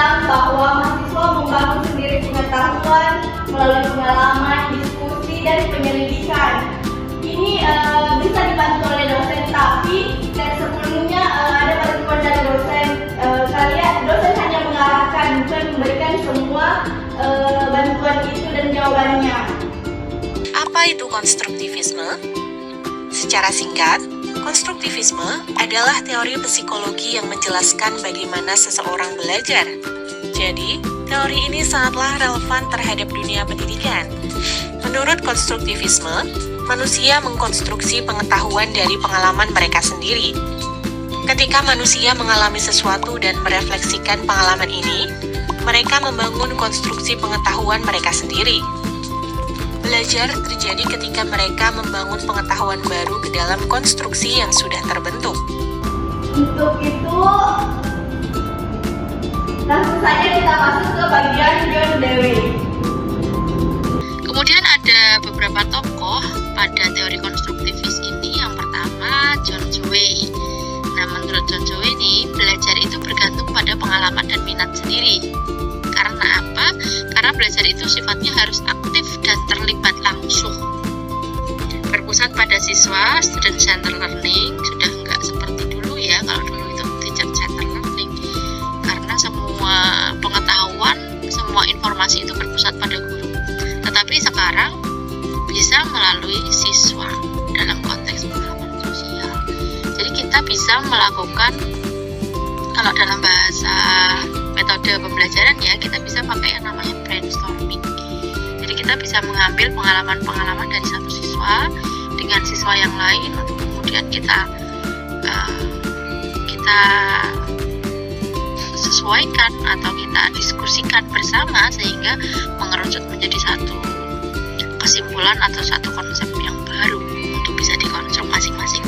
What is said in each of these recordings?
bilang bahwa mahasiswa membangun sendiri pengetahuan melalui pengalaman, diskusi, dan penyelidikan. Ini bisa dibantu oleh dosen, tapi sebelumnya ada bantuan dari dosen. Dosen hanya mengarahkan, bukan memberikan semua bantuan itu dan jawabannya. Apa itu konstruktivisme? Secara singkat, konstruktivisme adalah teori psikologi yang menjelaskan bagaimana seseorang belajar. Jadi, teori ini sangatlah relevan terhadap dunia pendidikan. Menurut konstruktivisme, manusia mengkonstruksi pengetahuan dari pengalaman mereka sendiri. Ketika manusia mengalami sesuatu dan merefleksikan pengalaman ini, mereka membangun konstruksi pengetahuan mereka sendiri. Belajar terjadi ketika mereka membangun pengetahuan baru ke dalam konstruksi yang sudah terbentuk. Untuk itu, langsung saja kita masuk ke bagian John Dewey. Kemudian ada beberapa tokoh pada teori konstruktivis ini. Yang pertama, John Dewey. Nah, menurut John Dewey ini, belajar itu bergantung pada pengalaman dan minat sendiri. Karena apa? Karena belajar itu sifatnya harus aktif dan terlibat langsung. Berpusat pada siswa, student-centered learning, sudah enggak seperti dulu ya, kalau dulu itu teacher-centered learning. Karena semua pengetahuan, semua informasi itu berpusat pada guru. Tetapi sekarang bisa melalui siswa dalam konteks pengalaman sosial. Jadi kita bisa melakukan, kalau dalam bahasa metode pembelajaran ya, kita bisa pakai yang namanya brainstorming. Jadi kita bisa mengambil pengalaman-pengalaman dari satu siswa dengan siswa yang lain untuk kemudian kita sesuaikan atau kita diskusikan bersama sehingga mengerucut menjadi satu kesimpulan atau satu konsep yang baru untuk bisa dikonstruk masing-masing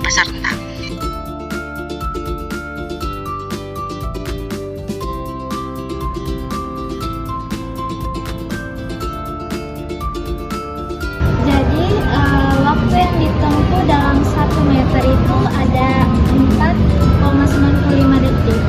peserta. Waktu yang ditempuh dalam 1 meter itu ada 4,95 detik.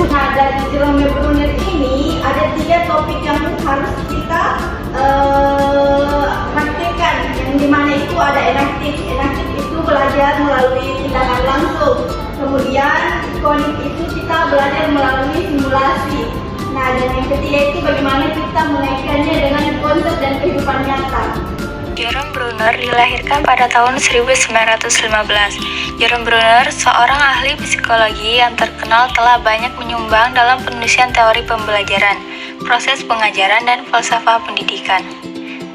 Nah, dari Jerome Bruner ini ada 3 topik yang harus kita praktekkan, yang dimana itu ada enaktif. Enaktif itu belajar melalui tindakan langsung. Kemudian ikonik itu kita belajar melalui simulasi. Nah, dan yang ketiga itu bagaimana kita mengaitkannya dengan konsep dan kehidupan nyata. Jerome Bruner dilahirkan pada tahun 1915. Jerome Bruner, seorang ahli psikologi yang terkenal, telah banyak menyumbang dalam penulisan teori pembelajaran, proses pengajaran, dan falsafah pendidikan.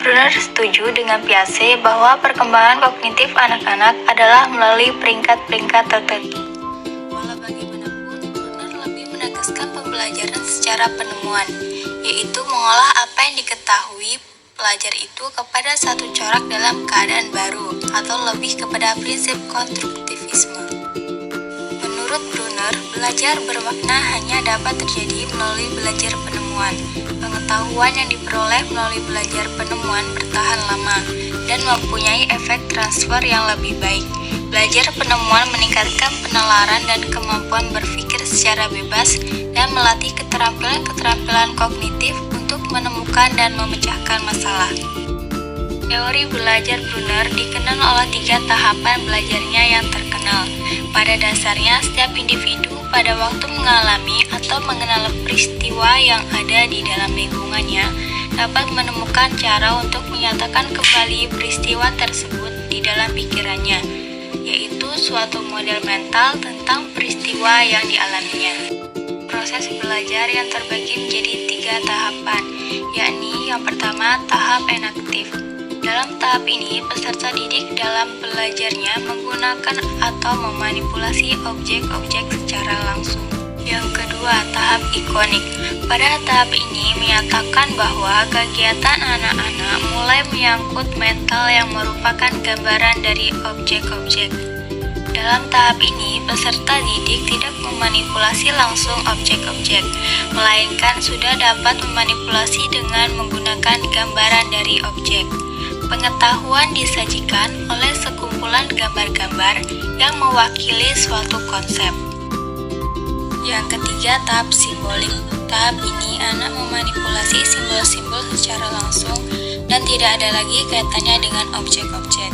Bruner setuju dengan Piaget bahwa perkembangan kognitif anak-anak adalah melalui peringkat-peringkat tertentu. Walau bagaimanapun, Bruner lebih menegaskan pembelajaran secara penemuan, yaitu mengolah apa yang diketahui pelajar itu kepada satu corak dalam keadaan baru, atau lebih kepada prinsip konstruktivisme. Menurut Bruner, belajar bermakna hanya dapat terjadi melalui belajar penemuan. Pengetahuan yang diperoleh melalui belajar penemuan bertahan lama dan mempunyai efek transfer yang lebih baik. Belajar penemuan meningkatkan penalaran dan kemampuan berpikir secara bebas dan melatih keterampilan-keterampilan kognitif untuk menemukan dan memecahkan masalah. Teori belajar Bruner dikenal oleh 3 tahapan belajarnya yang terkenal. Pada dasarnya, setiap individu pada waktu mengalami atau mengenal peristiwa yang ada di dalam lingkungannya dapat menemukan cara untuk menyatakan kembali peristiwa tersebut di dalam pikirannya, yaitu suatu model mental tentang peristiwa yang dialaminya. Proses belajar yang terbagi menjadi 3 tahapan, yakni yang pertama tahap enaktif. Dalam tahap ini, peserta didik dalam belajarnya menggunakan atau memanipulasi objek-objek secara langsung. Yang kedua, tahap ikonik. Pada tahap ini menyatakan bahwa kegiatan anak-anak mulai menyangkut mental yang merupakan gambaran dari objek-objek. Dalam tahap ini, peserta didik tidak memanipulasi langsung objek-objek, melainkan sudah dapat memanipulasi dengan menggunakan gambaran dari objek. Pengetahuan disajikan oleh sekumpulan gambar-gambar yang mewakili suatu konsep. Yang ketiga, tahap simbolik. Tahap ini anak memanipulasi simbol-simbol secara langsung dan tidak ada lagi kaitannya dengan objek-objek.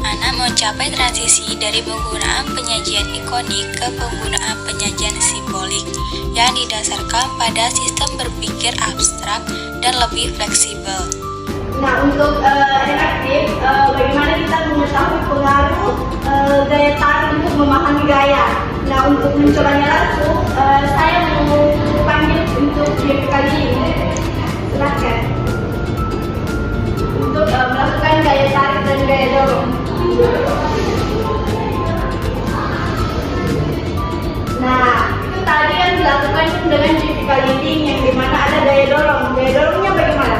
Anak mencapai transisi dari penggunaan penyajian ikonik ke penggunaan penyajian simbolik yang didasarkan pada sistem berpikir abstrak dan lebih fleksibel. Nah, untuk interaktif, bagaimana kita mengetahui pengaruh gaya tarik untuk memahami gaya. Nah, untuk mencobanya langsung, saya mau panggil untuk game kali ini. Silakan. Untuk melakukan gaya tarik dan gaya dorong. Nah, itu tadi yang dilakukan dengan vertical leading yang dimana ada gaya dorong. Gaya dorongnya bagaimana?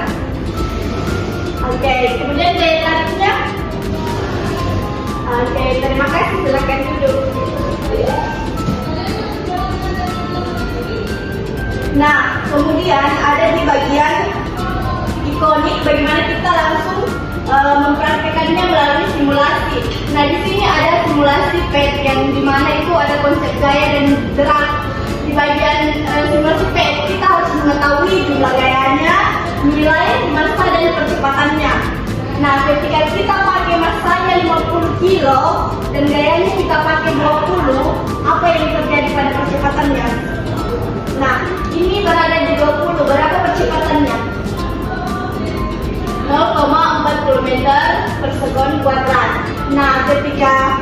Oke, kemudian gaya tariknya. Oke, terima kasih. Silakan duduk. Nah, kemudian ada di bagian ikonik bagaimana kita langsung mempraktekannya melalui simulasi. Nah, di sini ada simulasi PET yang dimana itu ada konsep gaya dan gerak. Di bagian simulasi PET kita harus mengetahui jumlah gayanya, nilai massa dan percepatannya. Nah, ketika kita pakai massanya 50 kilo dan gayanya kita pakai 20, apa yang terjadi pada percepatannya? Nah, ini berada di 20, berapa percepatannya? 0,40 meter per sekon kuadrat. Nah, ketika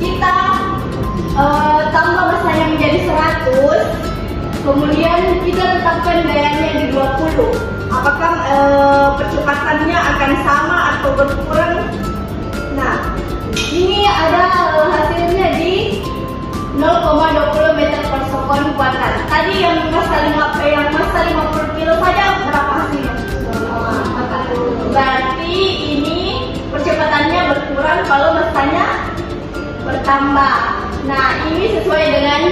kita tambah massanya menjadi 100, kemudian kita tetapkan gayanya di 20. Apakah percepatannya akan sama atau berkurang? Nah, ini ada hasilnya di 0,20 meter per sekon kuadrat. Tadi yang massa 50 kilo saja berapa hasilnya? Berarti ini percepatannya berkurang kalau massanya bertambah. Nah, ini sesuai dengan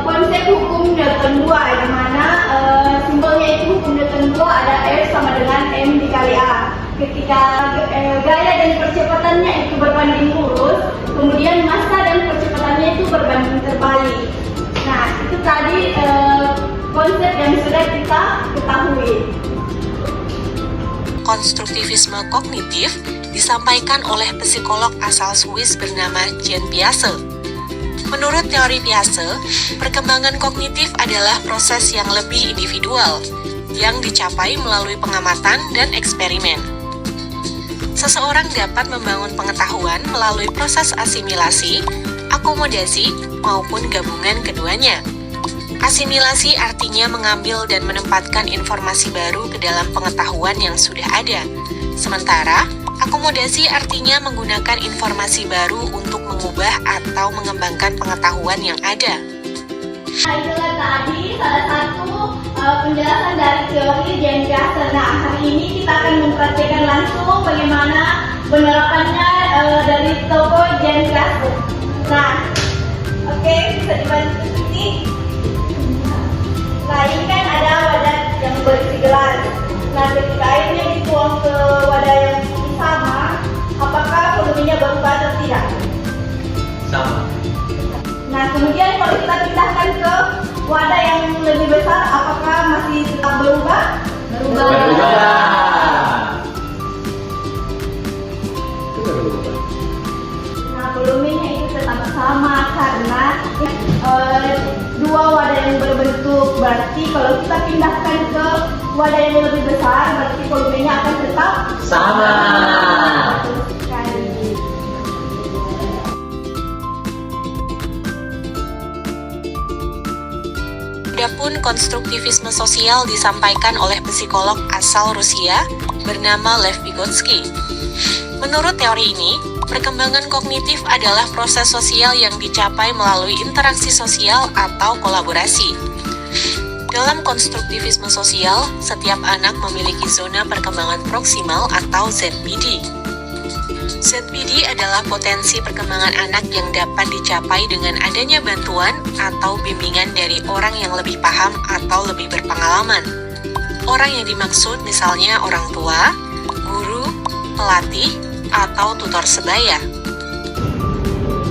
konsep hukum Newton 2, di mana simbolnya itu hukum Newton 2 ada F sama dengan M dikali A. Ketika gaya dan percepatannya itu berbanding lurus, kemudian massa dan percepatannya itu berbanding terbalik. Nah, itu tadi konsep yang sudah kita ketahui. Konstruktivisme kognitif disampaikan oleh psikolog asal Swiss bernama Jean Piaget. Menurut teori Piaget, perkembangan kognitif adalah proses yang lebih individual, yang dicapai melalui pengamatan dan eksperimen. Seseorang dapat membangun pengetahuan melalui proses asimilasi, akomodasi, maupun gabungan keduanya. Asimilasi artinya mengambil dan menempatkan informasi baru ke dalam pengetahuan yang sudah ada. Sementara, akomodasi artinya menggunakan informasi baru untuk mengubah atau mengembangkan pengetahuan yang ada. Nah, itulah tadi salah satu penjelasan dari teori Jean Piaget. Nah, hari ini kita akan mempraktikkan langsung bagaimana penerapannya dari tokoh Jean Piaget. Nah, oke, bisa dibantu sedikit. Nah, ini kan ada wadah yang berisi gelas. Nah, ketika airnya dituang ke wadah yang sama, apakah volumenya berubah atau tidak? Sama. Nah, kemudian kalau kita pindahkan ke wadah yang lebih besar, apakah masih tetap berubah? Berubah. Nah, volumenya itu tetap sama karena dua wadah yang berbentuk. Berarti kalau kita pindahkan ke wadah yang lebih besar, berarti volumenya akan tetap Sama. Betul sekali. Adapun konstruktivisme sosial disampaikan oleh psikolog asal Rusia bernama Lev Vygotsky. Menurut teori ini, perkembangan kognitif adalah proses sosial yang dicapai melalui interaksi sosial atau kolaborasi. Dalam konstruktivisme sosial, setiap anak memiliki zona perkembangan proksimal atau ZPD. ZPD adalah potensi perkembangan anak yang dapat dicapai dengan adanya bantuan atau bimbingan dari orang yang lebih paham atau lebih berpengalaman. Orang yang dimaksud misalnya orang tua, pelatih, atau tutor sebaya.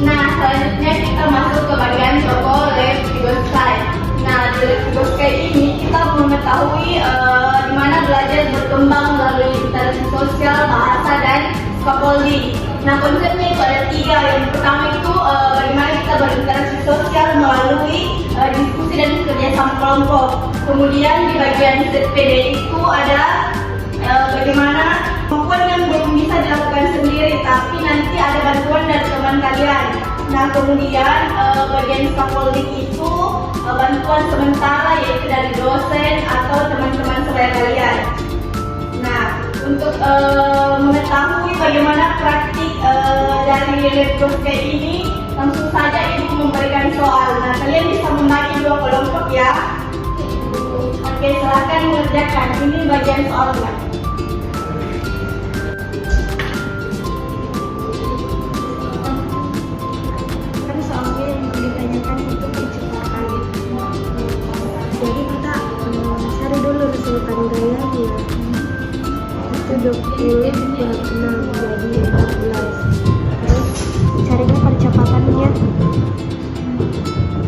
Nah, selanjutnya kita masuk ke bagian Joko Lab Tigoskai. Nah, di Lab Tigoskai ini kita mengetahui di mana belajar berkembang melalui interaksi sosial, bahasa, dan scaffolding. Nah, konsepnya itu ada 3. Yang pertama itu bagaimana kita berinteraksi sosial melalui diskusi dan kerjasama kelompok. Kemudian di bagian ZPD itu ada bagaimana kemampuan yang belum bisa dilakukan sendiri, tapi nanti ada bantuan dari teman kalian. Nah, kemudian bagian scaffolding itu bantuan sementara, yaitu dari dosen atau teman-teman sebaya kalian. Nah, untuk mengetahui bagaimana praktik dari Lab kayak ini, langsung saja ibu memberikan soal. Nah, kalian bisa membagi 2 kelompok ya. Oke, silakan mengerjakan. Ini bagian soalnya. Kan soalnya yang ditanyakan itu penciptaan. Jadi kita cari dulu resultan gayanya. Itu 20 kurang 6 jadi 14. Terus carinya percepatannya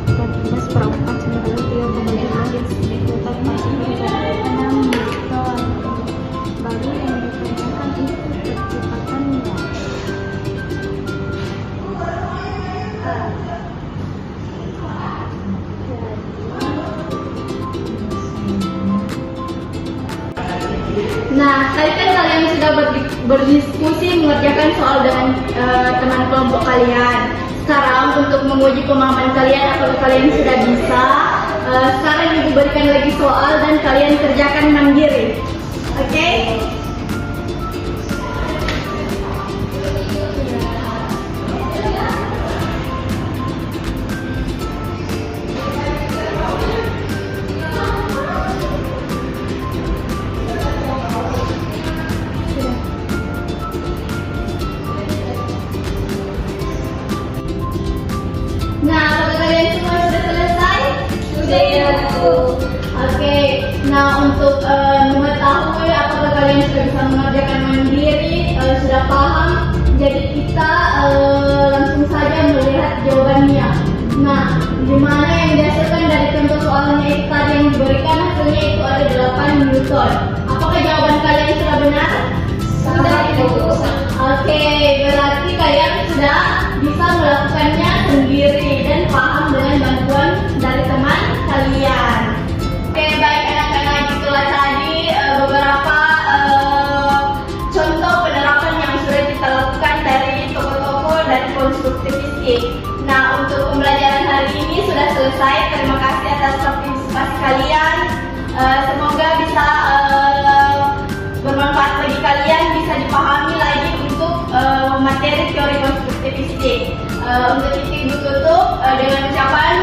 14/4 sementara 3,5 meter per second 6 meter. Baru yang ditanyakan itu percepatannya. Nah, tadi kan kalian sudah berdiskusi mengerjakan soal dengan teman kelompok kalian. Sekarang untuk menguji pemahaman kalian, apakah kalian sudah bisa, sekarang ibu berikan lagi soal dan kalian kerjakan mandiri. Oke? Nah, apakah kalian semua sudah selesai? Sudah ya, Bu. Oke. Nah, untuk mengetahui apakah kalian sudah bisa mengerjakan mandiri, sudah paham, jadi kita langsung saja melihat jawabannya. Nah, di mana yang dihasilkan dari contoh soalnya itu tadi yang diberikan, hasilnya itu ada 8 Newton. Apakah jawaban kalian sudah benar? Sudah, Bu. Oke, berarti kalian sudah bisa melakukannya sendiri dan paham dengan bantuan dari teman kalian. Oke, baik anak-anak, itulah tadi beberapa contoh penerapan yang sudah kita lakukan dari tokoh-tokoh dan konstruktivistik. Nah, untuk pembelajaran hari ini sudah selesai. Terima kasih atas partisipasi kalian. Semoga bisa bermanfaat bagi kalian, bisa dipahami lagi untuk materi teori konstruktivistik. Untuk itu ibu tutup dengan ucapan